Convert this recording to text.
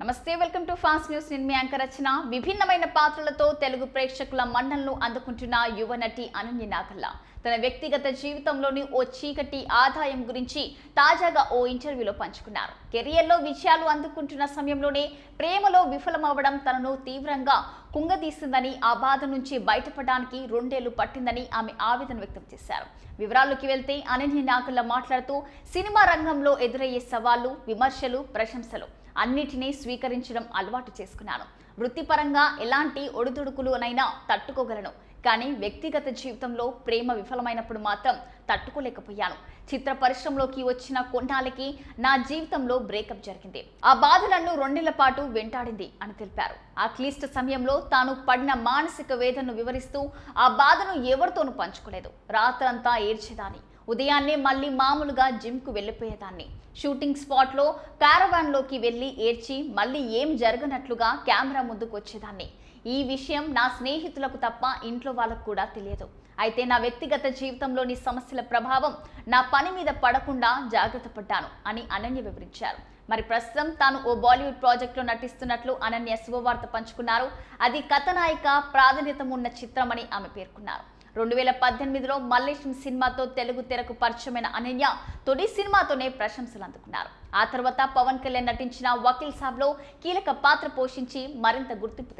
నమస్తే, welcome to fast news. నేను మీ anchor రచన. విభిన్నమైన పాత్రలతో తెలుగు ప్రేక్షకుల మన్ననలు అందుకుంటున్న యువ నటి అనన్య నాగల్ల తన వ్యక్తిగత జీవితంలోని ఓ చీకటి ఆదాయం గురించి తాజాగా ఓ ఇంటర్వ్యూలో పంచుకున్నారు. కెరియర్లో విజయాలు అందుకుంటున్న సమయంలోనే ప్రేమలో విఫలమవ్వడం తనను తీవ్రంగా కుంగదీసిందని, ఆ బాధ నుంచి బయటపడడానికి 2 ఏళ్లు పట్టిందని ఆమె ఆవేదన వ్యక్తం చేశారు. వివరాల్లోకి వెళ్తే అనన్య నాగల్ల మాట్లాడుతూ సినిమా రంగంలో ఎదురయ్యే సవాళ్లు, విమర్శలు, ప్రశంసలు అన్నిటినీ స్వీకరించడం అలవాటు చేసుకున్నాను. వృత్తిపరంగా ఎలాంటి ఒడిదుడుకులునైనా తట్టుకోగలను, కానీ వ్యక్తిగత జీవితంలో ప్రేమ విఫలమైనప్పుడు మాత్రం తట్టుకోలేకపోయాను. చిత్ర పరిశ్రమలోకి వచ్చిన కొన్నాళ్ళకి నా జీవితంలో బ్రేకప్ జరిగింది. ఆ బాధ నన్ను 2 నెలల పాటు వెంటాడింది అని తెలిపారు. ఆ క్లిష్ట సమయంలో తాను పడిన మానసిక వేదనను వివరిస్తూ ఆ బాధను ఎవరితోనూ పంచుకోలేదు. రాత్రంతా ఏడ్చేదాన్ని. ఉదయాన్నే మళ్ళీ మామూలుగా జిమ్కు వెళ్ళిపోయేదాన్ని. షూటింగ్ స్పాట్లో క్యారవాన్లోకి వెళ్ళి ఏడ్చి మళ్ళీ ఏం జరగనట్లుగా కెమెరా ముందుకు వచ్చేదాన్ని. ఈ విషయం నా స్నేహితులకు తప్ప ఇంట్లో వాళ్ళకు కూడా తెలియదు. అయితే నా వ్యక్తిగత జీవితంలోని సమస్యల ప్రభావం నా పని మీద పడకుండా జాగ్రత్త పడ్డాను అని అనన్య వివరించారు. మరి ప్రస్తుతం తాను ఓ బాలీవుడ్ ప్రాజెక్టులో నటిస్తున్నట్లు అనన్య శుభవార్త పంచుకున్నారు. అది కథనాయిక ప్రాధాన్యత ఉన్న చిత్రమని ఆమె పేర్కొన్నారు. 2018లో మల్లేశం సినిమాతో తెలుగు తెరకు పరిచయమైన అనన్య తొలి సినిమాతోనే ప్రశంసలు అందుకున్నారు. ఆ తర్వాత పవన్ కళ్యాణ్ నటించిన వకీల్ సాబ్లో కీలక పాత్ర పోషించి మరింత గుర్తింపు తెచ్చుకున్నారు.